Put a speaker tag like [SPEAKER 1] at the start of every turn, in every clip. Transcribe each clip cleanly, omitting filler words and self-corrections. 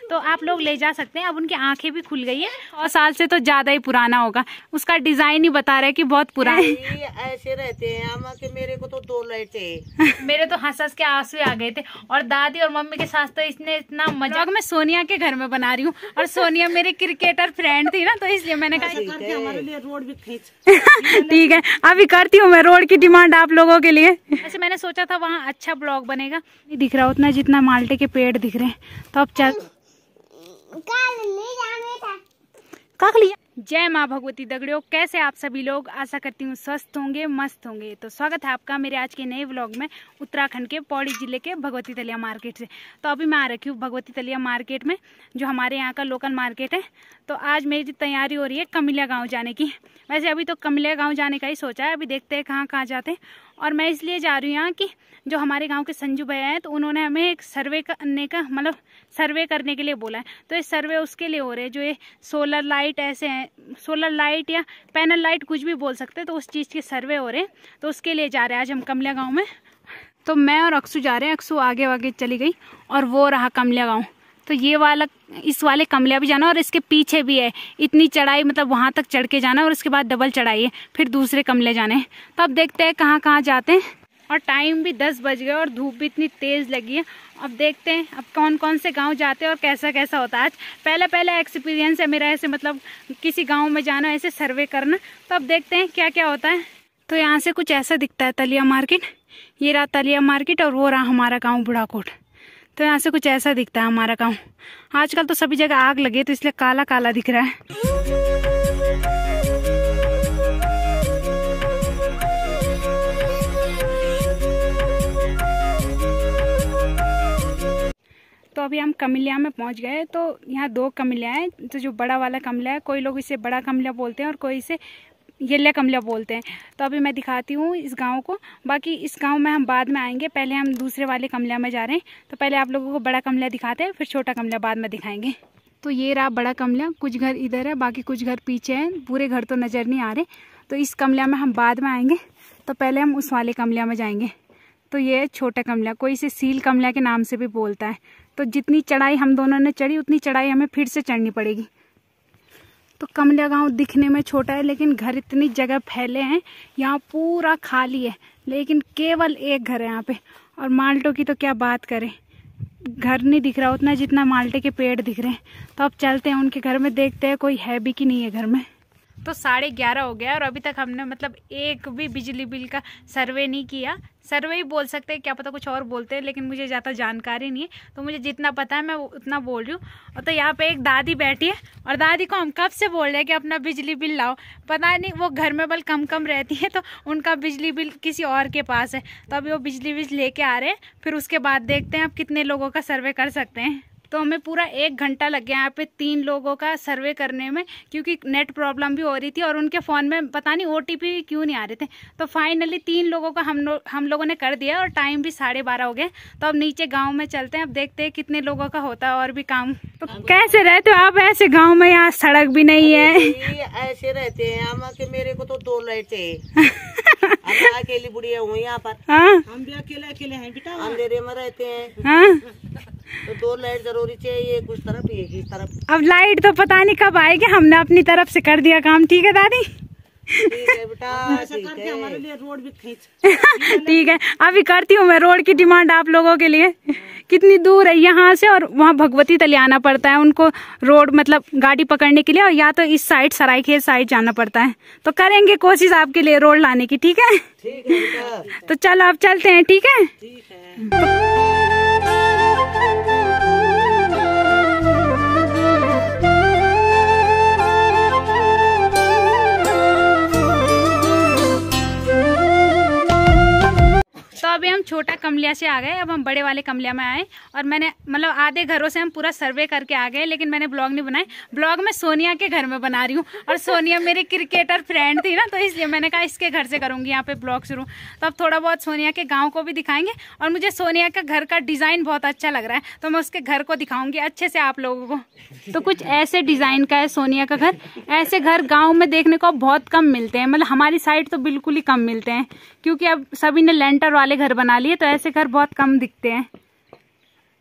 [SPEAKER 1] तो आप लोग ले जा सकते हैं। अब उनकी आंखें भी खुल गई है और साल से तो ज्यादा ही पुराना होगा, उसका डिजाइन ही बता रहे कि बहुत पुराना
[SPEAKER 2] ऐसे रहते हैं। आमा के मेरे को तो 2 लाइट
[SPEAKER 1] मेरे तो हंस के आंसू आ गए थे। और दादी और मम्मी के साथ तो इसने इतना मजा। मैं सोनिया के घर में बना रही हूँ और सोनिया मेरी क्रिकेटर फ्रेंड थी ना, तो इसलिए मैंने कहा
[SPEAKER 2] हमारे लिए रोड भी खींच।
[SPEAKER 1] ठीक है, अभी करती हूँ मैं रोड की डिमांड आप लोगों के लिए। ऐसे मैंने सोचा था वहाँ अच्छा ब्लॉग बनेगा, नहीं दिख रहा उतना जितना माल्टे के पेड़ दिख रहे हैं। तो अब चल काक लिया। जय माँ भगवती दगड़ियों, कैसे आप सभी लोग? आशा करती हूँ स्वस्थ होंगे, मस्त होंगे। तो स्वागत है आपका मेरे आज के नए व्लॉग में, उत्तराखंड के पौड़ी जिले के भगवती तलिया मार्केट से। तो अभी मैं आ रखी हूँ भगवती तलिया मार्केट में, जो हमारे यहाँ का लोकल मार्केट है। तो आज मेरी तैयारी हो रही है कमिलिया गाँव जाने की। वैसे अभी तो कमिलिया गाँव जाने का ही सोचा है, अभी देखते हैं कहाँ जाते हैं। और मैं इसलिए जा रही हूँ यहाँ कि जो हमारे गांव के संजू भैया हैं, तो उन्होंने हमें एक सर्वे करने का मतलब सर्वे करने के लिए बोला है। तो ये सर्वे उसके लिए हो रहे हैं, जो ये सोलर लाइट ऐसे हैं, सोलर लाइट या पैनल लाइट कुछ भी बोल सकते हैं, तो उस चीज़ के सर्वे हो रहे हैं। तो उसके लिए जा रहे हैं आज हम कमिलिया गाँव में। तो मैं और अक्सू जा रहे हैं, अक्सू आगे चली गई और वो रहा कमिलिया गाँव। तो ये वाला इस वाले कमिलिया भी जाना और इसके पीछे भी है इतनी चढ़ाई, मतलब वहाँ तक चढ़ के जाना और उसके बाद डबल चढ़ाई है, फिर दूसरे कमिलिया जाने हैं। तो अब देखते हैं कहाँ जाते हैं। और टाइम भी 10 बज गए और धूप भी इतनी तेज़ लगी है। अब देखते हैं अब कौन से गांव जाते हैं और कैसा होता है। आज पहले एक्सपीरियंस है मेरा ऐसे, मतलब किसी गांव में जाना, ऐसे सर्वे करना। तो अब देखते हैं क्या होता है। तो यहाँ से कुछ ऐसा दिखता है तलिया मार्केट। ये रहा तलिया मार्केट और वो रहा हमारा गाँव बुढ़ाकोट। तो यहाँ से कुछ ऐसा दिखता है हमारा गाँव। आजकल तो सभी जगह आग लगे तो इसलिए काला दिख रहा है। तो अभी हम कमिलिया में पहुंच गए। तो यहाँ 2 कमिलिया हैं। तो जो बड़ा वाला कमिलिया है, कोई लोग इसे बड़ा कमिलिया बोलते हैं और कोई इसे येलिया कमिलिया बोलते हैं। तो अभी मैं दिखाती हूँ इस गांव को। बाकी इस गांव में हम बाद में आएंगे, पहले हम दूसरे वाले कमिलिया में जा रहे हैं। तो पहले आप लोगों को बड़ा कमिलिया दिखाते हैं, फिर छोटा कमिलिया बाद में दिखाएंगे। तो ये रहा बड़ा कमिलिया, कुछ घर इधर है, बाकी कुछ घर पीछे हैं, पूरे घर तो नज़र नहीं आ रहे। तो इस कमिलिया में हम बाद में आएंगे। तो पहले हम उस वाले कमिलिया में जाएंगे। तो ये है छोटा कमिलिया, कोई इसे सील कमिलिया के नाम से भी बोलता है। तो जितनी चढ़ाई हम दोनों ने चढ़ी, उतनी चढ़ाई हमें फिर से चढ़नी पड़ेगी। तो कमिलिया गांव दिखने में छोटा है, लेकिन घर इतनी जगह फैले हैं, यहाँ पूरा खाली है, लेकिन केवल एक घर है यहाँ पे। और माल्टों की तो क्या बात करें, घर नहीं दिख रहा उतना जितना माल्टे के पेड़ दिख रहे हैं। तो अब चलते हैं उनके घर में, देखते हैं कोई है भी कि नहीं है घर में। तो 11:30 हो गया और अभी तक हमने मतलब एक भी बिजली बिल का सर्वे नहीं किया। सर्वे ही बोल सकते हैं, क्या पता कुछ और बोलते हैं, लेकिन मुझे ज़्यादा जानकारी नहीं है। तो मुझे जितना पता है मैं उतना बोल रही हूँ। और तो यहाँ पे एक दादी बैठी है और दादी को हम कब से बोल रहे हैं कि अपना बिजली बिल लाओ, पता नहीं वो घर में बल कम रहती है, तो उनका बिजली बिल किसी और के पास है। तो अभी वो बिजली बिल लेके आ रहे हैं, फिर उसके बाद देखते हैं अब कितने लोगों का सर्वे कर सकते हैं। तो हमें पूरा 1 घंटा लग गया यहाँ पे 3 लोगों का सर्वे करने में, क्योंकि नेट प्रॉब्लम भी हो रही थी और उनके फ़ोन में पता नहीं OTP क्यों नहीं आ रहे थे। तो फाइनली 3 लोगों का हम लोगों ने कर दिया और टाइम भी 12:30 हो गए। तो अब नीचे गांव में चलते हैं, अब देखते हैं कितने लोगों का होता है और भी काम। तो कैसे रहते हो आप ऐसे गाँव में, यहाँ सड़क भी नहीं है?
[SPEAKER 2] ऐसे रहते हैं। आमा के मेरे को तो 2 लाइट अकेली बुढ़िया हूँ यहाँ पर।
[SPEAKER 1] हाँ,
[SPEAKER 2] हम भी अकेले हैं बेटा, अंधेरे में रहते हैं।
[SPEAKER 1] हाँ,
[SPEAKER 2] तो 2 लाइट जरूरी चाहिए, कुछ तरफ एक ही तरफ।
[SPEAKER 1] अब लाइट तो पता नहीं कब आएगी, हमने अपनी तरफ से कर दिया काम। ठीक है दादी?
[SPEAKER 2] ठीक है बेटा, ठीक है। हमारे लिए रोड भी खींच।
[SPEAKER 1] ठीक है, अभी करती हूँ मैं रोड की डिमांड आप लोगों के लिए। कितनी दूर है यहाँ से, और वहाँ भगवती तलिया आना पड़ता है उनको रोड, मतलब गाड़ी पकड़ने के लिए, और या तो इस साइड सरायखेत साइड जाना पड़ता है। तो करेंगे कोशिश आपके लिए रोड लाने की। ठीक है?
[SPEAKER 2] ठीक है बेटा।
[SPEAKER 1] तो चलो आप चलते हैं। ठीक है?
[SPEAKER 2] ठीक है।
[SPEAKER 1] तो अभी हम छोटा कमिलिया से आ गए, अब हम बड़े वाले कमिलिया में आए। और मैंने मतलब आधे घरों से हम पूरा सर्वे करके आ गए, लेकिन मैंने ब्लॉग नहीं बनाए। ब्लॉग मैं सोनिया के घर में बना रही हूँ, और सोनिया मेरी क्रिकेटर फ्रेंड थी ना, तो इसलिए मैंने कहा इसके घर से करूँगी यहाँ पे ब्लॉग शुरू। तो अब थोड़ा बहुत सोनिया के गाँव को भी दिखाएंगे, और मुझे सोनिया का घर का डिज़ाइन बहुत अच्छा लग रहा है, तो मैं उसके घर को दिखाऊंगी अच्छे से आप लोगों को। तो कुछ ऐसे डिज़ाइन का है सोनिया का घर। ऐसे घर गाँव में देखने को बहुत कम मिलते हैं, मतलब हमारी साइड तो बिल्कुल ही कम मिलते हैं, क्योंकि अब सभी ने लेंटर वाले घर बना लिए, तो ऐसे घर बहुत कम दिखते हैं।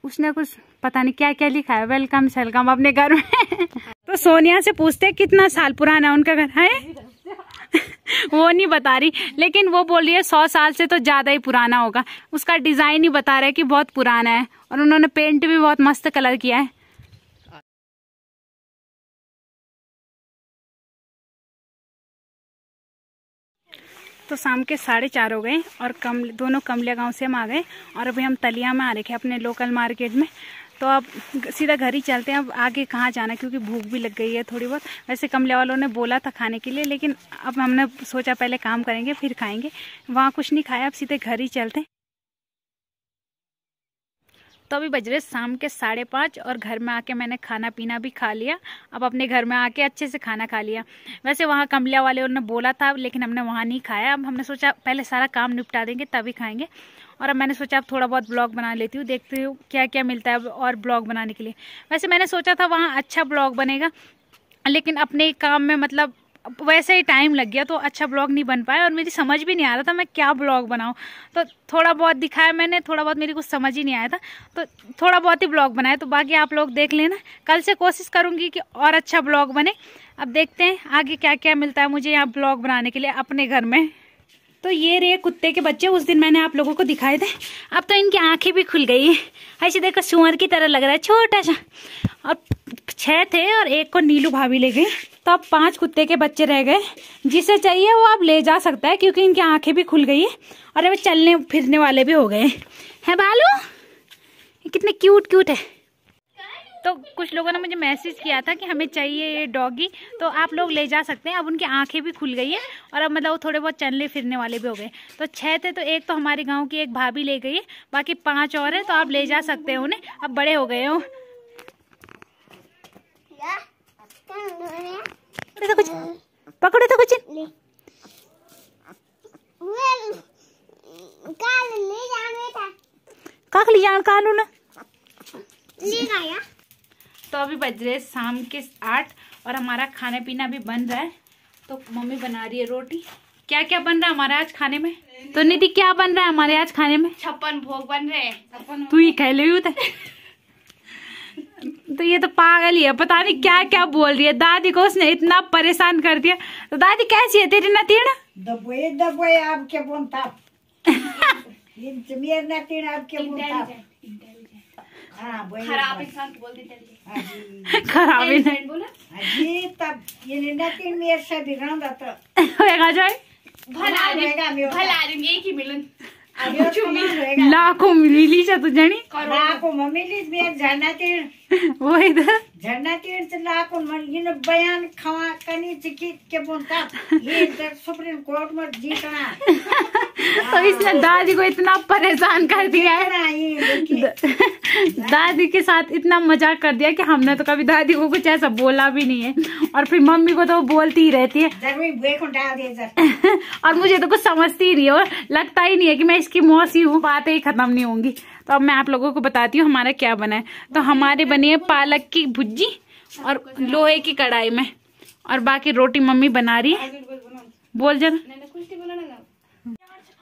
[SPEAKER 1] उसने कुछ पता नहीं क्या क्या लिखा है, वेलकम सेलकम अपने घर में। तो सोनिया से पूछते कितना साल पुराना उनका घर है। वो नहीं बता रही, लेकिन वो बोल रही है 100 साल से तो ज्यादा ही पुराना होगा। उसका डिजाइन ही बता रहा है कि बहुत पुराना है, और उन्होंने पेंट भी बहुत मस्त कलर किया है। तो शाम के 4:30 हो गए और दोनों कमलिया गांव से हम आ गए, और अभी हम तलिया में आ रखे हैं अपने लोकल मार्केट में। तो अब सीधा घर ही चलते हैं, अब आगे कहाँ जाना, क्योंकि भूख भी लग गई है थोड़ी बहुत। वैसे कमलिया वालों ने बोला था खाने के लिए, लेकिन अब हमने सोचा पहले काम करेंगे फिर खाएंगे। वहाँ कुछ नहीं खाया, अब सीधे घर ही चलते हैं। तो अभी बज रहे शाम के 5:30 और घर में आके मैंने खाना पीना भी खा लिया। अब अपने घर में आके अच्छे से खाना खा लिया। वैसे वहाँ कमलिया वाले उन्होंने बोला था, लेकिन हमने वहाँ नहीं खाया। अब हमने सोचा पहले सारा काम निपटा देंगे तभी खाएंगे। और अब मैंने सोचा अब थोड़ा बहुत ब्लॉग बना लेती हूँ, देखती हूँ क्या क्या मिलता है और ब्लॉग बनाने के लिए। वैसे मैंने सोचा था वहाँ अच्छा ब्लॉग बनेगा, लेकिन अपने काम में मतलब वैसे ही टाइम लग गया तो अच्छा ब्लॉग नहीं बन पाया, और मेरी समझ भी नहीं आ रहा था मैं क्या ब्लॉग बनाऊं। तो थोड़ा बहुत दिखाया मैंने, थोड़ा बहुत मेरी कुछ समझ ही नहीं आया था, तो थोड़ा बहुत ही ब्लॉग बनाया। तो बाकी आप लोग देख लेना, कल से कोशिश करूंगी कि और अच्छा ब्लॉग बने। अब देखते हैं आगे क्या क्या मिलता है मुझे यहाँ ब्लॉग बनाने के लिए अपने घर में। तो ये रहे कुत्ते के बच्चे, उस दिन मैंने आप लोगों को दिखाए थे। अब तो इनकी आंखें भी खुल गई है, ऐसे देखो सुअर की तरह लग रहा है छोटा सा। और 6 थे और एक को नीलू भाभी ले गई, तो अब 5 कुत्ते के बच्चे रह गए। जिसे चाहिए वो अब ले जा सकता है, क्योंकि इनकी आंखें भी खुल गई है और अब चलने फिरने वाले भी हो गए हैं। बालू कितने क्यूट क्यूट है। तो कुछ लोगों ने मुझे मैसेज किया था कि हमें चाहिए ये डॉगी, तो आप लोग ले जा सकते हैं। अब उनकी आंखें भी खुल गई है और अब मतलब वो थोड़े बहुत चलने फिरने वाले भी हो गए। तो 6 थे, तो एक तो हमारे गांव की एक भाभी ले गई है, बाकी 5 और है, तो आप ले जा सकते हैं उन्हें, अब बड़े हो गए हो। कुछ पकड़े तो कुछ काकली जान कालू ना। तो अभी बज रहे शाम के 8 और हमारा खाना पीना भी बन रहा है। तो मम्मी बना रही है रोटी। क्या क्या बन रहा है हमारे आज खाने में? तो निधि क्या बन रहा है हमारे आज खाने में?
[SPEAKER 2] 56 भोग बन रहे हैं।
[SPEAKER 1] तू ही कह ले। तो ये तो पागल ही है, पता नहीं क्या क्या बोल रही है। दादी को उसने इतना परेशान कर दिया। तो दादी कैसी है तेरी नतीन?
[SPEAKER 2] दबोए आप क्या बोलता खराब इंसान बोल देते
[SPEAKER 1] खराब
[SPEAKER 2] इंसान बोला अजी तब ये नतीन मेरे से बिगड़ जाता
[SPEAKER 1] होएगा जाए
[SPEAKER 2] भला आदमी एक ही मिलन
[SPEAKER 1] लाखों मिली तू जानी
[SPEAKER 2] लाखों मिली झरना तीर
[SPEAKER 1] वो इधर
[SPEAKER 2] झरना तीर से लाखों ये बयान खवा कनी चिकित के बोलता ये सुप्रीम कोर्ट में जीतना।
[SPEAKER 1] तो इसने दादी को इतना परेशान कर दिया है, दादी के साथ इतना मजाक कर दिया कि हमने तो कभी दादी को कुछ ऐसा बोला भी नहीं है, और फिर मम्मी को तो वो बोलती ही रहती है। और मुझे तो कुछ समझती ही नहीं है और लगता ही नहीं है कि मैं इसकी मौसी हूँ, बातें ही खत्म नहीं होंगी। तो अब मैं आप लोगों को बताती हूँ हमारा क्या बना है। तो हमारे बनी है पालक की भुज्जी और लोहे की कढ़ाई में, और बाकी रोटी मम्मी बना रही है। बोल जरा।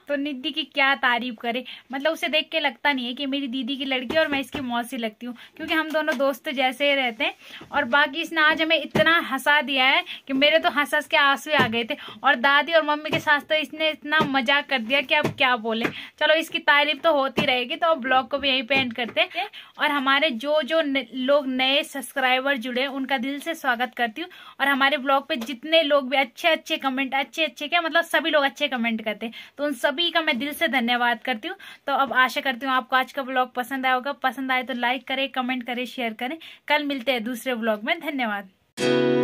[SPEAKER 1] तो निधि की क्या तारीफ करे, मतलब उसे देख के लगता नहीं है कि मेरी दीदी की लड़की और मैं इसकी मौसी लगती हूँ, क्योंकि हम दोनों दोस्त जैसे ही रहते हैं। और बाकी इसने आज हमें इतना हंसा दिया है कि मेरे तो हंस हंस के आंसू आ गए थे, और दादी और मम्मी के साथ तो इसने इतना मजाक कर दिया कि अब क्या बोले। चलो इसकी तारीफ तो होती रहेगी। तो अब ब्लॉग को भी यहीं पे एंड करते हैं, और हमारे जो लोग नए सब्सक्राइबर जुड़े उनका दिल से स्वागत करती हूँ। और हमारे ब्लॉग पे जितने लोग भी अच्छे कमेंट, अच्छे क्या मतलब सभी लोग अच्छे कमेंट करते हैं, तो उन सभी का मैं दिल से धन्यवाद करती हूँ। तो अब आशा करती हूँ आपको आज का ब्लॉग पसंद आया होगा। पसंद आए तो लाइक करें, कमेंट करें, शेयर करें। कल मिलते हैं दूसरे ब्लॉग में। धन्यवाद।